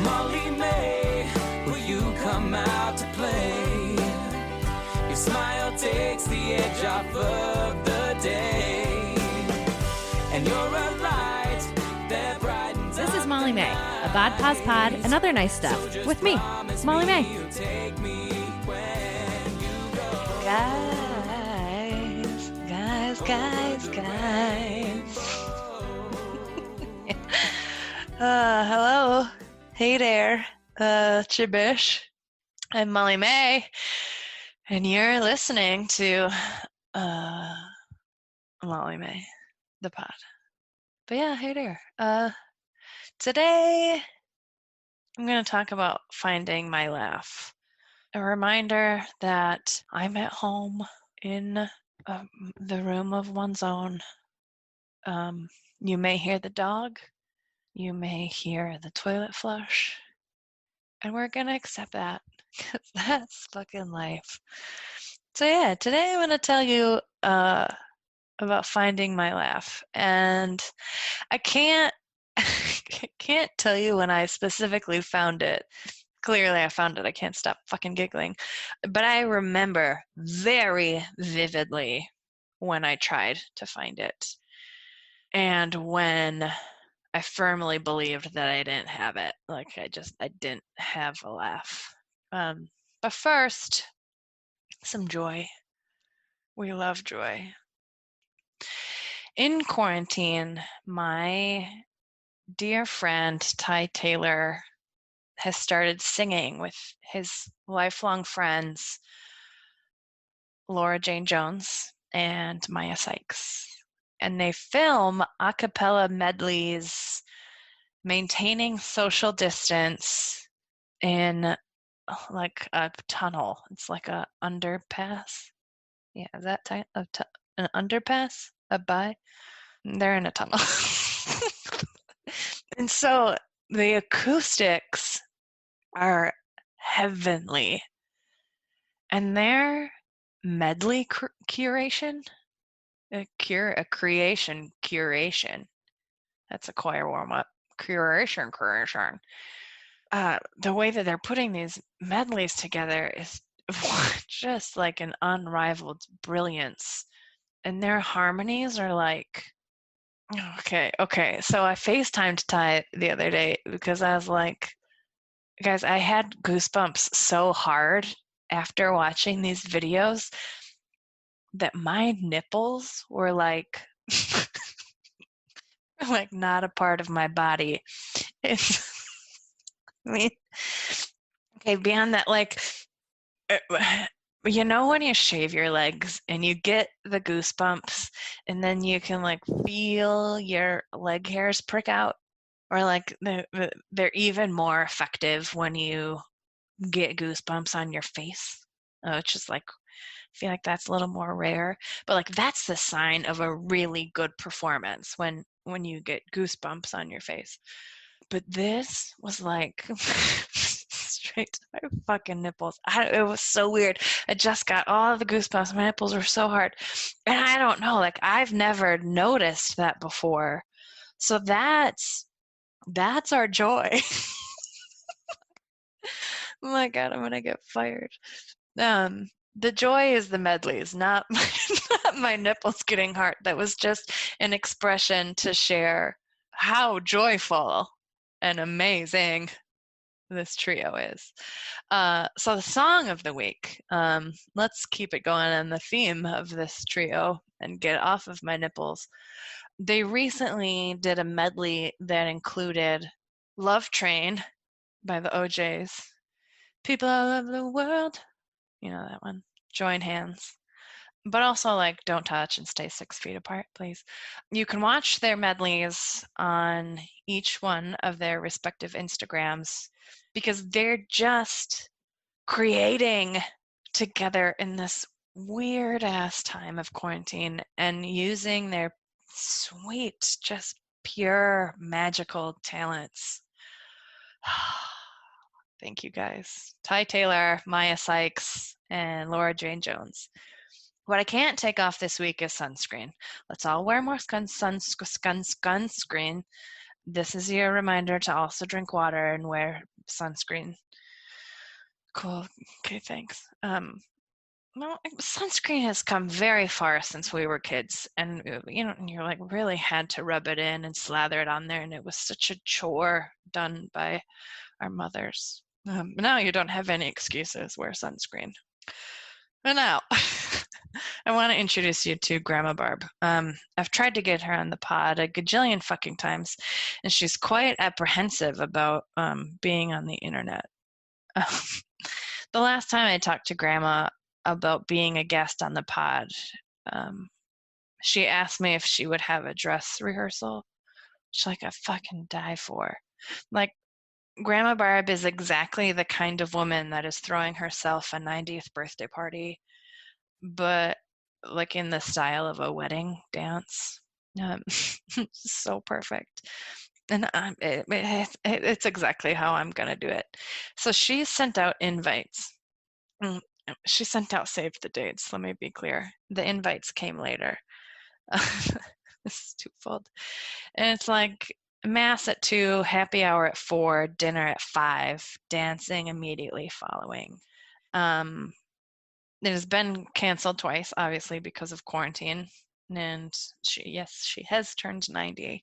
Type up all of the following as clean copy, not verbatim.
Molly May, will you come out to play? Your smile takes the edge off of the day, and you're a light that brightens. This is Molly May, a Bod Pause Pod and other nice stuff with me, Molly May. Guys. Hello. Hey there, Chibish. I'm Molly May, and you're listening to Molly May, the pod. But yeah, hey there. Today I'm going to talk about finding my laugh. A reminder that I'm at home in the room of one's own. You may hear the dog. You may hear the toilet flush. And we're going to accept that because that's fucking life. So yeah, today I'm going to tell you about finding my laugh. And I can't tell you when I specifically found it. Clearly I found it. I can't stop fucking giggling. But I remember very vividly when I tried to find it. And when I firmly believed that I didn't have it. Like I didn't have a laugh. But first, some joy. We love joy. In quarantine, my dear friend Ty Taylor has started singing with his lifelong friends, Laura Jane Jones and Maya Sykes. And they film a cappella medleys, maintaining social distance in like a tunnel. It's like a underpass. Yeah, is that an underpass? They're in a tunnel. And so the acoustics are heavenly. And their medley curation, curation. That's a choir warm-up. Curation. The way that they're putting these medleys together is just like an unrivaled brilliance. And their harmonies are like, okay. So I FaceTimed Ty the other day because I was like, guys, I had goosebumps so hard after watching these videos that my nipples were like not a part of my body. Okay, beyond that, like, you know when you shave your legs and you get the goosebumps and then you can like feel your leg hairs prick out? Or like they're even more effective when you get goosebumps on your face. It's just like, I feel like that's a little more rare. But like that's the sign of a really good performance when you get goosebumps on your face. But this was like straight to my fucking nipples. It was so weird. I just got all the goosebumps. My nipples were so hard. And I don't know, like I've never noticed that before. So that's our joy. Oh my God, I'm gonna get fired. The joy is the medleys, not my nipples getting hard. That was just an expression to share how joyful and amazing this trio is. So the song of the week, let's keep it going on the theme of this trio and get off of my nipples. They recently did a medley that included Love Train by the OJs, People All Over the World, you know that one, Join Hands, but also like Don't Touch and Stay 6 Feet Apart, please. You can watch their medleys on each one of their respective Instagrams because they're just creating together in this weird ass time of quarantine and using their sweet, just pure magical talents. Thank you guys. Ty Taylor, Maya Sykes, and Laura Jane Jones. What I can't take off this week is sunscreen. Let's all wear more sunscreen. this is your reminder to also drink water and wear sunscreen. Cool. Okay, thanks. No, sunscreen has come very far since we were kids, and you're like really had to rub it in and slather it on there, and it was such a chore done by our mothers. Now you don't have any excuses. Wear sunscreen. But now, I want to introduce you to Grandma Barb. I've tried to get her on the pod a gajillion fucking times, and she's quite apprehensive about being on the internet. The last time I talked to Grandma about being a guest on the pod, she asked me if she would have a dress rehearsal. She's like, I fucking die for. Like, Grandma Barb is exactly the kind of woman that is throwing herself a 90th birthday party, but like in the style of a wedding dance. So perfect. And it's exactly how I'm going to do it. So she sent out invites. She sent out save the dates. Let me be clear. The invites came later. This is twofold. And it's like mass at 2, happy hour at 4, dinner at 5, dancing immediately following. It has been canceled twice, obviously, because of quarantine. And she has turned 90.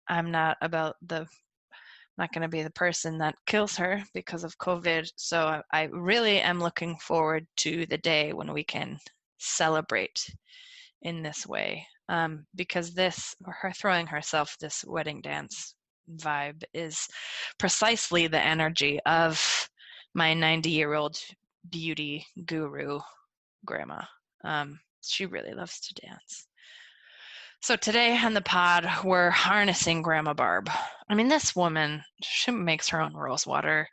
I'm not going to be the person that kills her because of COVID. So I really am looking forward to the day when we can celebrate in this way. Because her throwing herself this wedding dance vibe is precisely the energy of my 90-year-old beauty guru grandma. She really loves to dance. So today on the pod, we're harnessing Grandma Barb. I mean, this woman, she makes her own rose water.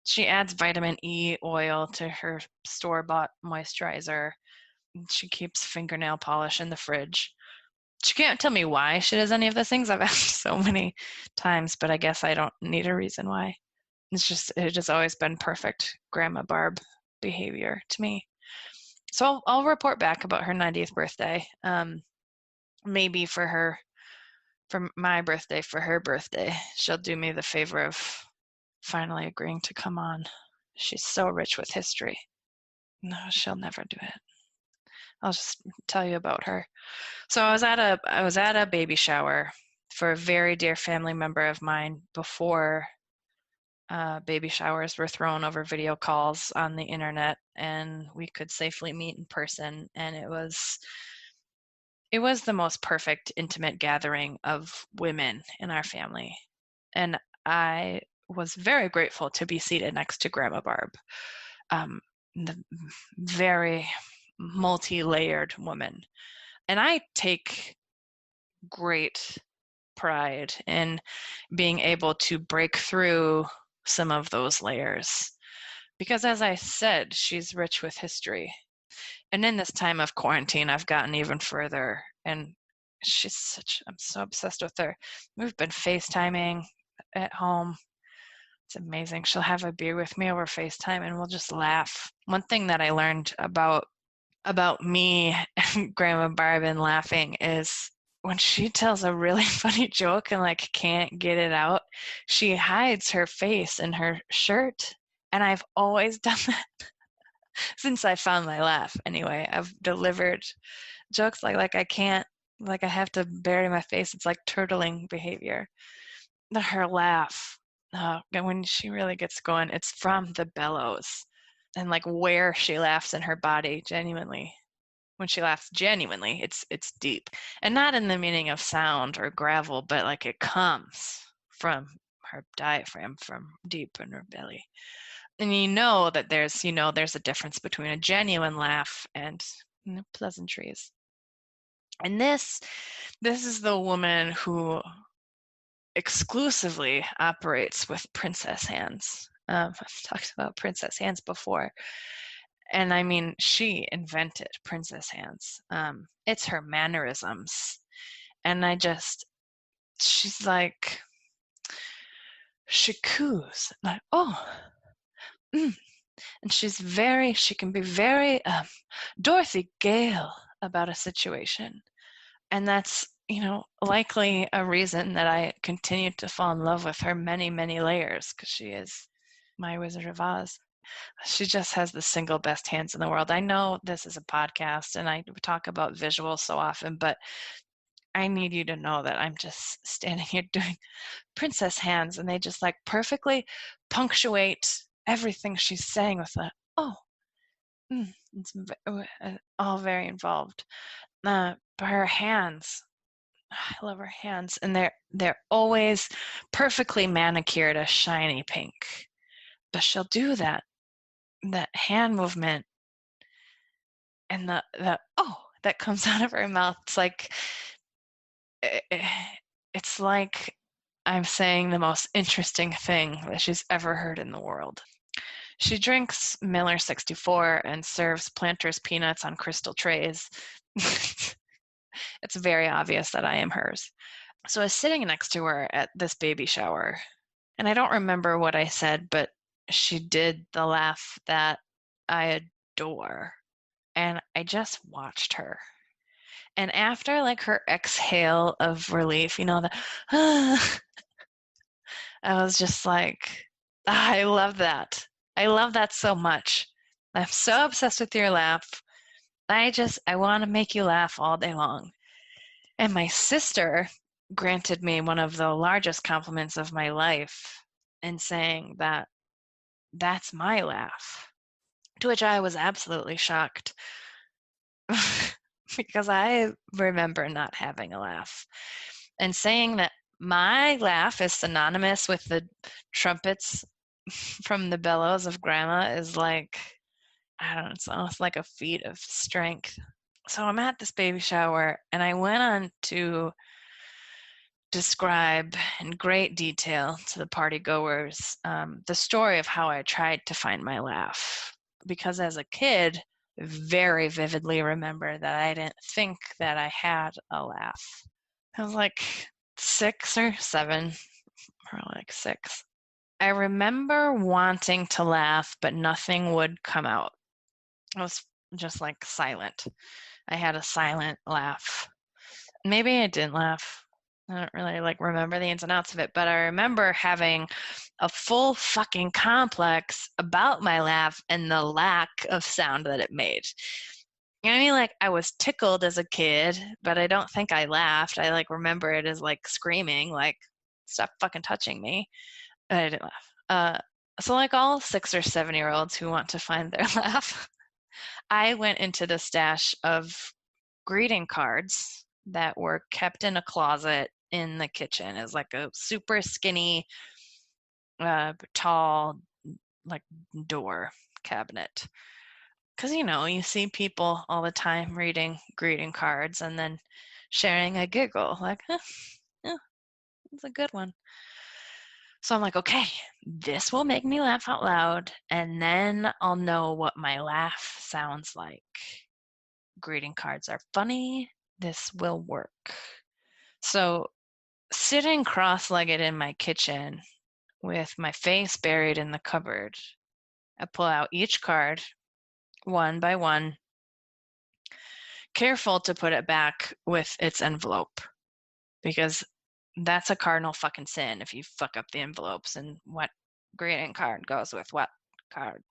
She adds vitamin E oil to her store-bought moisturizer. She keeps fingernail polish in the fridge. She can't tell me why she does any of those things. I've asked so many times, but I guess I don't need a reason why. It has always been perfect Grandma Barb behavior to me. So I'll report back about her 90th birthday. Maybe for my birthday, for her birthday, she'll do me the favor of finally agreeing to come on. She's so rich with history. No, she'll never do it. I'll just tell you about her. So I was at a baby shower for a very dear family member of mine before baby showers were thrown over video calls on the internet and we could safely meet in person. And it was the most perfect intimate gathering of women in our family. And I was very grateful to be seated next to Grandma Barb, the very multi-layered woman. And I take great pride in being able to break through some of those layers. Because as I said, she's rich with history. And in this time of quarantine, I've gotten even further. And I'm so obsessed with her. We've been FaceTiming at home. It's amazing. She'll have a beer with me over FaceTime and we'll just laugh. One thing that I learned about me and Grandma Barb and laughing is when she tells a really funny joke and like can't get it out, she hides her face in her shirt. And I've always done that since I found my laugh. Anyway, I've delivered jokes like I can't, like I have to bury my face. It's like turtling behavior. Her laugh, when she really gets going, it's from the bellows. And like where she laughs in her body, genuinely. When she laughs genuinely, it's deep. And not in the meaning of sound or gravel, but like it comes from her diaphragm, from deep in her belly. And you know that there's a difference between a genuine laugh and pleasantries. And this is the woman who exclusively operates with princess hands. I've talked about princess hands before. And I mean, she invented princess hands. It's her mannerisms. And she's like, she coos. Like, oh. And she can be very Dorothy Gale about a situation. And that's likely a reason that I continued to fall in love with her many, many layers, because she is my Wizard of Oz. She just has the single best hands in the world. I know this is a podcast and I talk about visuals so often, but I need you to know that I'm just standing here doing princess hands, and they just like perfectly punctuate everything she's saying with a, it's all very involved. But her hands, I love her hands, and they're always perfectly manicured, a shiny pink. But she'll do that hand movement, and the that comes out of her mouth. It's like I'm saying the most interesting thing that she's ever heard in the world. She drinks Miller 64 and serves Planters peanuts on crystal trays. It's very obvious that I am hers. So I was sitting next to her at this baby shower, and I don't remember what I said, but she did the laugh that I adore. And I just watched her. And after like her exhale of relief, I was just like, I love that. I love that so much. I'm so obsessed with your laugh. I want to make you laugh all day long. And my sister granted me one of the largest compliments of my life in saying that that's my laugh, to which I was absolutely shocked because I remember not having a laugh. And saying that my laugh is synonymous with the trumpets from the bellows of grandma is like, I don't know, it's almost like a feat of strength. So I'm at this baby shower, and I went on to describe in great detail to the party goers the story of how I tried to find my laugh. Because as a kid, very vividly remember that I didn't think that I had a laugh. I was like 6 or 7, or like 6. I remember wanting to laugh, but nothing would come out. I was just like silent. I had a silent laugh. Maybe I didn't laugh. I don't really remember the ins and outs of it, but I remember having a full fucking complex about my laugh and the lack of sound that it made. You know what I mean? I was tickled as a kid, but I don't think I laughed. I remember it as screaming, stop fucking touching me. But I didn't laugh. So all 6 or 7-year-olds who want to find their laugh, I went into the stash of greeting cards that were kept in a closet in the kitchen as a super skinny, tall, door cabinet. Because, you see people all the time reading greeting cards and then sharing a giggle, it's a good one. So I'm okay, this will make me laugh out loud, and then I'll know what my laugh sounds like. Greeting cards are funny. This will work. So sitting cross-legged in my kitchen with my face buried in the cupboard, I pull out each card one by one, careful to put it back with its envelope, because that's a cardinal fucking sin if you fuck up the envelopes and what greeting card goes with what card.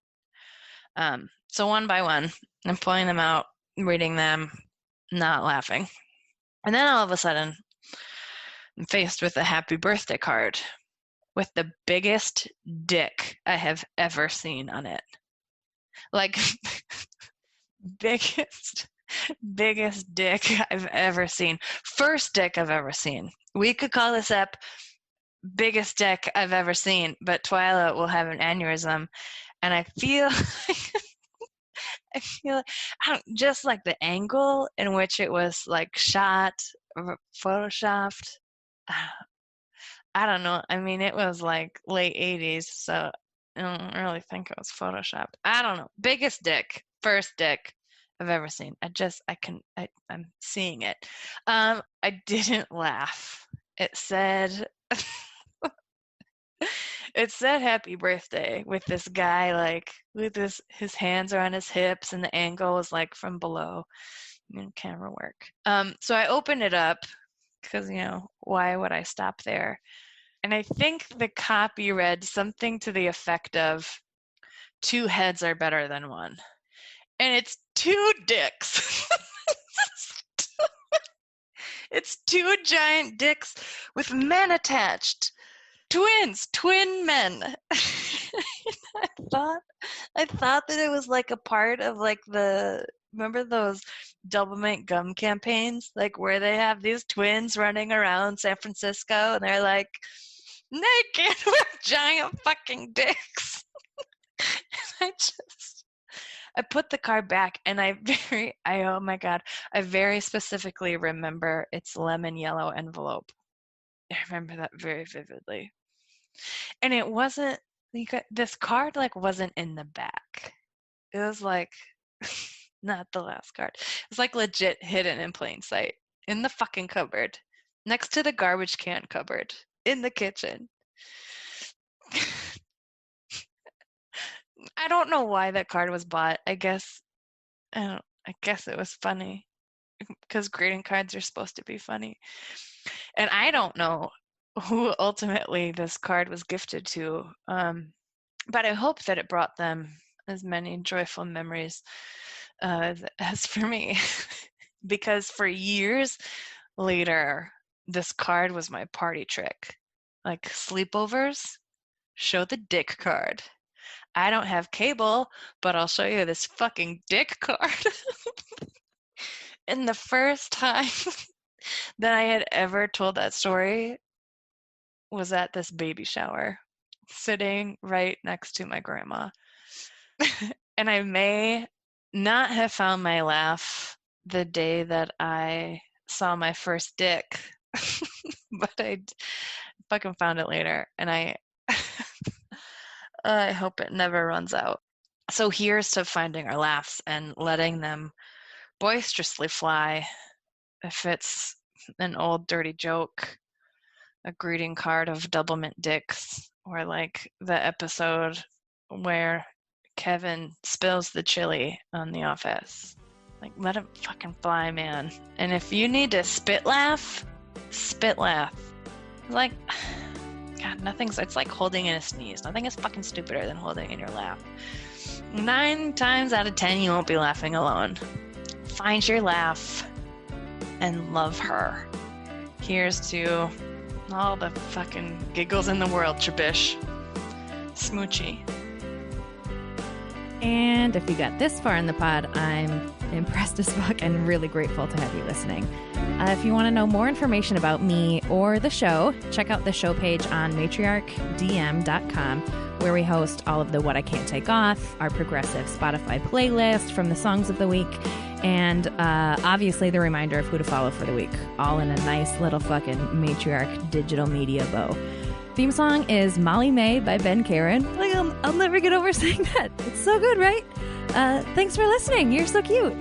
So one by one, I'm pulling them out, reading them, not laughing. And then all of a sudden, I'm faced with a happy birthday card with the biggest dick I have ever seen on it. Biggest dick I've ever seen. First dick I've ever seen. We could call this up biggest dick I've ever seen, but Twyla will have an aneurysm. And I feel just the angle in which it was shot, photoshopped. I don't know. I mean, it was late 80s, so I don't really think it was photoshopped. I don't know. Biggest dick, first dick I've ever seen. I'm seeing it. I didn't laugh. It said happy birthday with this guy with his hands are on his hips, and the angle was from below. Camera work. So I opened it up because, why would I stop there? And I think the copy read something to the effect of 2 heads are better than 1. And it's 2 dicks. It's 2 giant dicks with men attached. Twins, twin men. I thought that it was like a part of like remember those Doublemint gum campaigns, like where they have these twins running around San Francisco and they're like naked with giant fucking dicks. And I put the card back and oh my God, I very specifically remember its lemon yellow envelope. I remember that very vividly. And it wasn't, this card like wasn't in the back. It was like, not the last card. It's like legit hidden in plain sight in the fucking cupboard, next to the garbage can cupboard in the kitchen. I don't know why that card was bought. I guess it was funny because greeting cards are supposed to be funny. And I don't know who ultimately this card was gifted to, but I hope that it brought them as many joyful memories as for me. Because for years later, this card was my party trick. Like sleepovers, show the dick card. I don't have cable, but I'll show you this fucking dick card. And the first time that I had ever told that story was at this baby shower, sitting right next to my grandma. And I may not have found my laugh the day that I saw my first dick, but I fucking found it later, and I hope it never runs out. So here's to finding our laughs and letting them boisterously fly. If it's an old dirty joke, a greeting card of Doublemint dicks, or like the episode where Kevin spills the chili on The Office. Like, let him fucking fly, man. And if you need to spit laugh. Like, God, it's like holding in a sneeze. Nothing is fucking stupider than holding in your laugh. 9 times out of 10, you won't be laughing alone. Find your laugh and love her. Here's to all the fucking giggles in the world, Tribish. Smoochie. And if you got this far in the pod, I'm impressed as fuck and really grateful to have you listening. If you want to know more information about me or the show, check out the show page on matriarchdm.com, where we host all of the What I Can't Take Off, our progressive Spotify playlist from the songs of the week, and obviously the reminder of who to follow for the week, all in a nice little fucking Matriarch digital media bow. Theme song is Molly May by Ben Karen. Like, I'll never get over saying that. It's so good, right? Thanks for listening. You're so cute.